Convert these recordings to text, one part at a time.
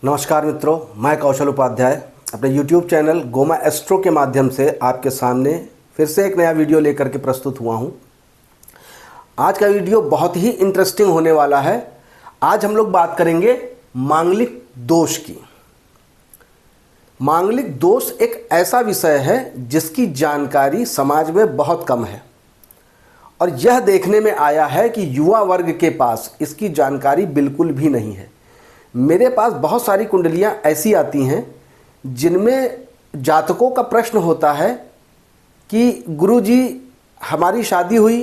नमस्कार मित्रों, मैं कौशल उपाध्याय अपने YouTube चैनल गोमा एस्ट्रो के माध्यम से आपके सामने फिर से एक नया वीडियो लेकर के प्रस्तुत हुआ हूं। आज का वीडियो बहुत ही इंटरेस्टिंग होने वाला है। आज हम लोग बात करेंगे मांगलिक दोष की। मांगलिक दोष एक ऐसा विषय है जिसकी जानकारी समाज में बहुत कम है और यह देखने में आया है कि युवा वर्ग के पास इसकी जानकारी बिल्कुल भी नहीं है। मेरे पास बहुत सारी कुंडलियां ऐसी आती हैं जिनमें जातकों का प्रश्न होता है कि गुरुजी हमारी शादी हुई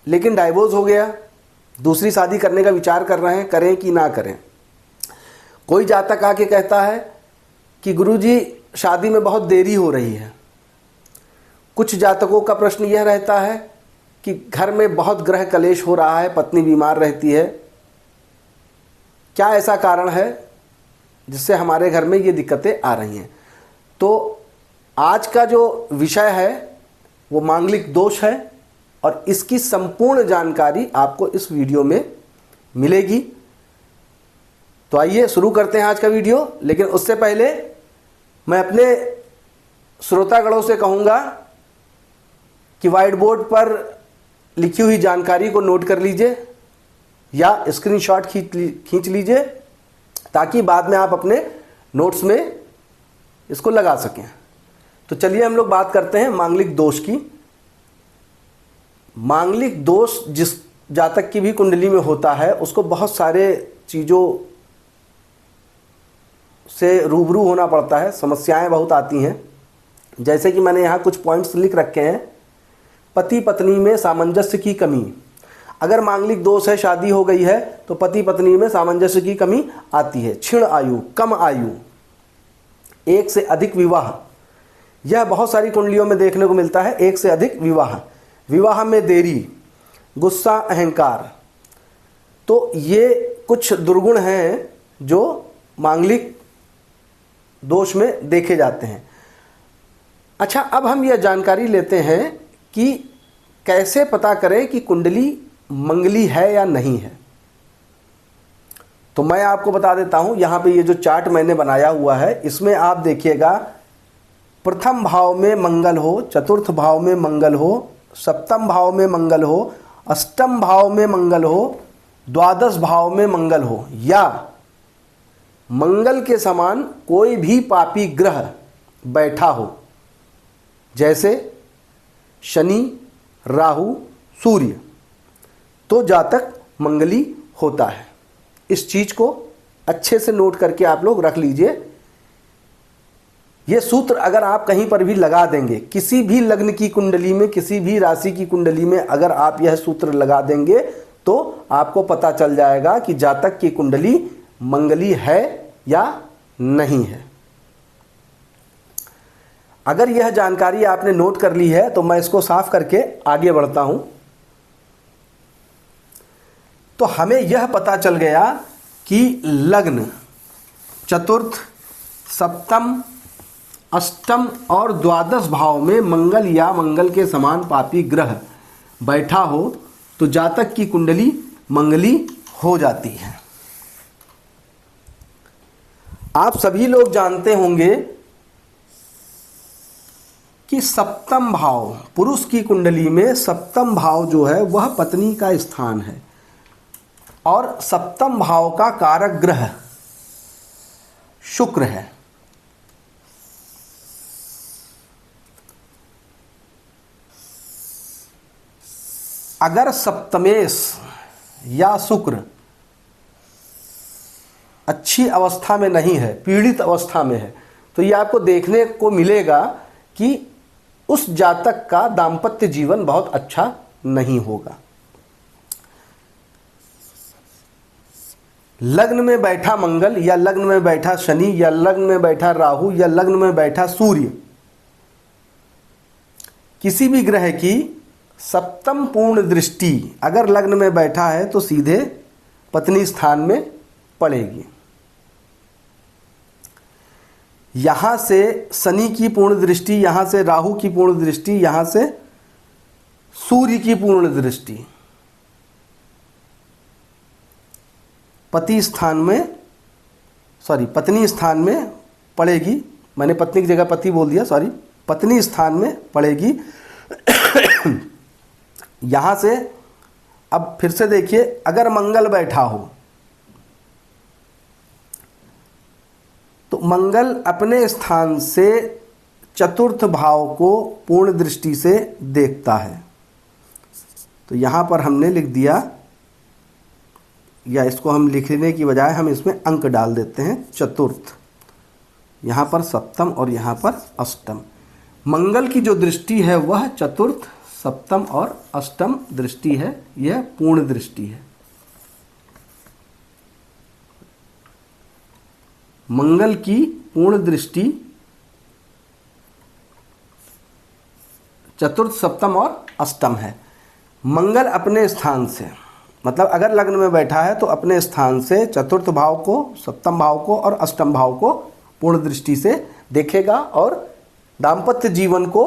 लेकिन डाइवोर्स हो गया, दूसरी शादी करने का विचार कर रहे हैं, करें कि ना करें। कोई जातक आके कहता है कि गुरुजी शादी में बहुत देरी हो रही है। कुछ जातकों का प्रश्न यह रहता है कि घर में बहुत ग्रह कलेश हो रहा है, पत्नी बीमार रहती है। क्या ऐसा कारण है जिससे हमारे घर में ये दिक्कतें आ रही हैं? तो आज का जो विषय है वो मांगलिक दोष है और इसकी संपूर्ण जानकारी आपको इस वीडियो में मिलेगी। तो आइए शुरू करते हैं आज का वीडियो। लेकिन उससे पहले मैं अपने श्रोतागणों से कहूँगा कि व्हाइट बोर्ड पर लिखी हुई जानकारी को नोट कर लीजिए या स्क्रीनशॉट खींच लीजिए ताकि बाद में आप अपने नोट्स में इसको लगा सकें। तो चलिए हम लोग बात करते हैं मांगलिक दोष की। मांगलिक दोष जिस जातक की भी कुंडली में होता है उसको बहुत सारे चीज़ों से रूबरू होना पड़ता है, समस्याएं बहुत आती हैं। जैसे कि मैंने यहाँ कुछ पॉइंट्स लिख रखे हैं। पति पत्नी में सामंजस्य की कमी। अगर मांगलिक दोष है, शादी हो गई है तो पति पत्नी में सामंजस्य की कमी आती है। क्षीण आयु, कम आयु, एक से अधिक विवाह, यह बहुत सारी कुंडलियों में देखने को मिलता है। एक से अधिक विवाह, विवाह में देरी, गुस्सा, अहंकार, तो ये कुछ दुर्गुण हैं जो मांगलिक दोष में देखे जाते हैं। अच्छा, अब हम यह जानकारी लेते हैं कि कैसे पता करें कि कुंडली मंगली है या नहीं है। तो मैं आपको बता देता हूं, यहां पे ये जो चार्ट मैंने बनाया हुआ है इसमें आप देखिएगा, प्रथम भाव में मंगल हो, चतुर्थ भाव में मंगल हो, सप्तम भाव में मंगल हो, अष्टम भाव में मंगल हो, द्वादश भाव में मंगल हो या मंगल के समान कोई भी पापी ग्रह बैठा हो, जैसे शनि, राहु, सूर्य, तो जातक मंगली होता है। इस चीज को अच्छे से नोट करके आप लोग रख लीजिए। यह सूत्र अगर आप कहीं पर भी लगा देंगे, किसी भी लग्न की कुंडली में, किसी भी राशि की कुंडली में अगर आप यह सूत्र लगा देंगे तो आपको पता चल जाएगा कि जातक की कुंडली मंगली है या नहीं है। अगर यह जानकारी आपने नोट कर ली है तो मैं इसको साफ करके आगे बढ़ता हूं। तो हमें यह पता चल गया कि लग्न, चतुर्थ, सप्तम, अष्टम और द्वादश भाव में मंगल या मंगल के समान पापी ग्रह बैठा हो तो जातक की कुंडली मंगली हो जाती है। आप सभी लोग जानते होंगे कि सप्तम भाव, पुरुष की कुंडली में सप्तम भाव जो है वह पत्नी का स्थान है और सप्तम भाव का कारक ग्रह शुक्र है। अगर सप्तमेश या शुक्र अच्छी अवस्था में नहीं है, पीड़ित अवस्था में है, तो ये आपको देखने को मिलेगा कि उस जातक का दाम्पत्य जीवन बहुत अच्छा नहीं होगा। लग्न में बैठा मंगल या लग्न में बैठा शनि या लग्न में बैठा राहु या लग्न में बैठा सूर्य, किसी भी ग्रह की सप्तम पूर्ण दृष्टि अगर लग्न में बैठा है तो सीधे पत्नी स्थान में पड़ेगी। यहां से शनि की पूर्ण दृष्टि, यहां से राहु की पूर्ण दृष्टि, यहां से सूर्य की पूर्ण दृष्टि, पति स्थान में पत्नी स्थान में पड़ेगी, मैंने पत्नी की जगह पति बोल दिया, सॉरी, पत्नी स्थान में पड़ेगी। यहाँ से अब फिर से देखिए, अगर मंगल बैठा हो तो मंगल अपने स्थान से चतुर्थ भाव को पूर्ण दृष्टि से देखता है। तो यहाँ पर हमने लिख दिया, या इसको हम लिखने की बजाय हम इसमें अंक डाल देते हैं चतुर्थ, यहाँ पर सप्तम और यहाँ पर अष्टम। मंगल की जो दृष्टि है वह चतुर्थ, सप्तम और अष्टम दृष्टि है, यह पूर्ण दृष्टि है। मंगल की पूर्ण दृष्टि चतुर्थ, सप्तम और अष्टम है। मंगल अपने स्थान से, मतलब अगर लग्न में बैठा है तो अपने स्थान से चतुर्थ भाव को, सप्तम भाव को और अष्टम भाव को पूर्ण दृष्टि से देखेगा और दाम्पत्य जीवन को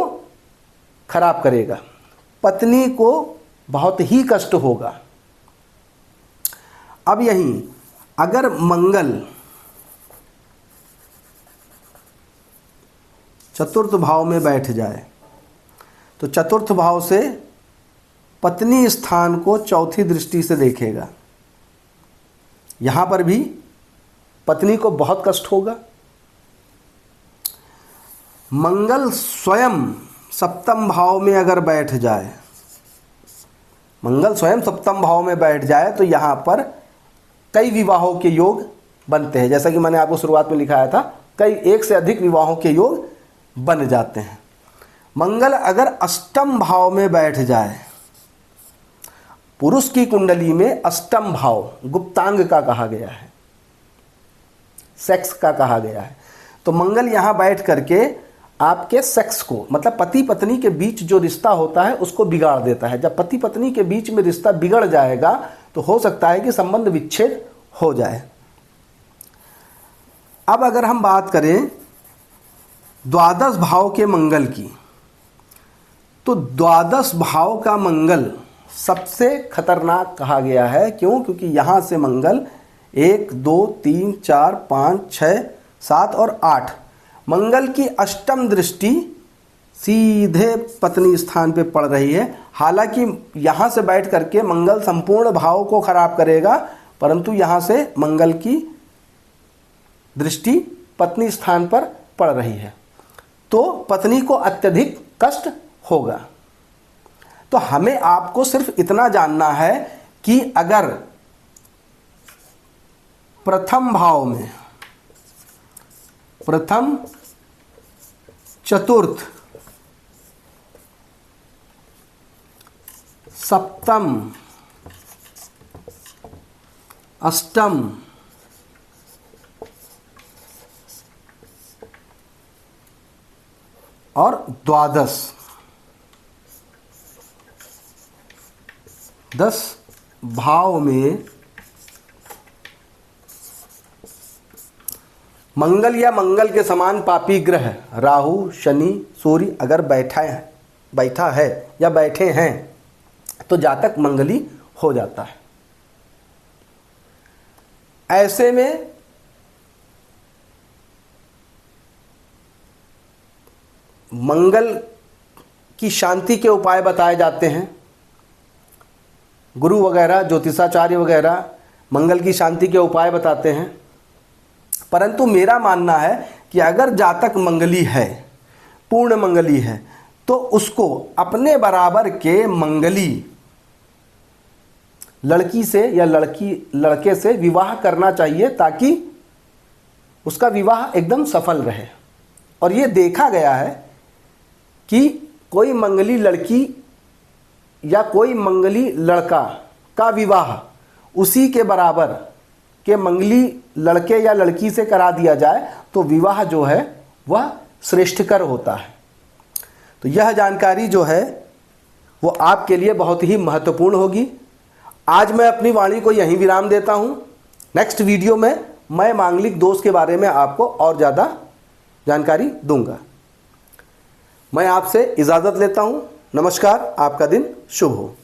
खराब करेगा। पत्नी को बहुत ही कष्ट होगा। अब यहीं अगर मंगल चतुर्थ भाव में बैठ जाए तो चतुर्थ भाव से पत्नी स्थान को चौथी दृष्टि से देखेगा। यहां पर भी पत्नी को बहुत कष्ट होगा। मंगल स्वयं सप्तम भाव में अगर बैठ जाए, मंगल स्वयं सप्तम भाव में बैठ जाए तो यहां पर कई विवाहों के योग बनते हैं। जैसा कि मैंने आपको शुरुआत में लिखाया था, कई एक से अधिक विवाहों के योग बन जाते हैं। मंगल अगर अष्टम भाव में बैठ जाए, पुरुष की कुंडली में अष्टम भाव गुप्तांग का कहा गया है, सेक्स का कहा गया है। तो मंगल यहाँ बैठ करके आपके सेक्स को, मतलब पति पत्नी के बीच जो रिश्ता होता है उसको बिगाड़ देता है। जब पति पत्नी के बीच में रिश्ता बिगड़ जाएगा तो हो सकता है कि संबंध विच्छेद हो जाए। अब अगर हम बात करें द्वादश भाव के मंगल की, तो द्वादश भाव का मंगल सबसे खतरनाक कहा गया है। क्यों? क्योंकि यहाँ से मंगल 1, 2, 3, 4, 5, 6, 7 और 8, मंगल की अष्टम दृष्टि सीधे पत्नी स्थान पे पड़ रही है। हालांकि यहाँ से बैठ करके मंगल संपूर्ण भाव को खराब करेगा, परंतु यहाँ से मंगल की दृष्टि पत्नी स्थान पर पड़ रही है, तो पत्नी को अत्यधिक कष्ट होगा। तो हमें आपको सिर्फ इतना जानना है कि अगर प्रथम भाव में प्रथम, चतुर्थ, सप्तम, अष्टम और द्वादश 10 भाव में मंगल या मंगल के समान पापी ग्रह राहु, शनि, सूर्य अगर बैठा है या बैठे हैं तो जातक मंगली हो जाता है। ऐसे में मंगल की शांति के उपाय बताए जाते हैं। गुरु वगैरह, ज्योतिषाचार्य वगैरह मंगल की शांति के उपाय बताते हैं। परंतु मेरा मानना है कि अगर जातक मंगली है, पूर्ण मंगली है, तो उसको अपने बराबर के मंगली लड़की से या लड़के से विवाह करना चाहिए, ताकि उसका विवाह एकदम सफल रहे। और ये देखा गया है कि कोई मंगली लड़की या कोई मंगली लड़का का विवाह उसी के बराबर के मंगली लड़के या लड़की से करा दिया जाए तो विवाह जो है वह श्रेष्ठकर होता है। तो यह जानकारी जो है वो आपके लिए बहुत ही महत्वपूर्ण होगी। आज मैं अपनी वाणी को यहीं विराम देता हूँ। नेक्स्ट वीडियो में मैं मांगलिक दोष के बारे में आपको और ज़्यादा जानकारी दूंगा। मैं आपसे इजाज़त लेता हूँ। नमस्कार, आपका दिन शुभ हो।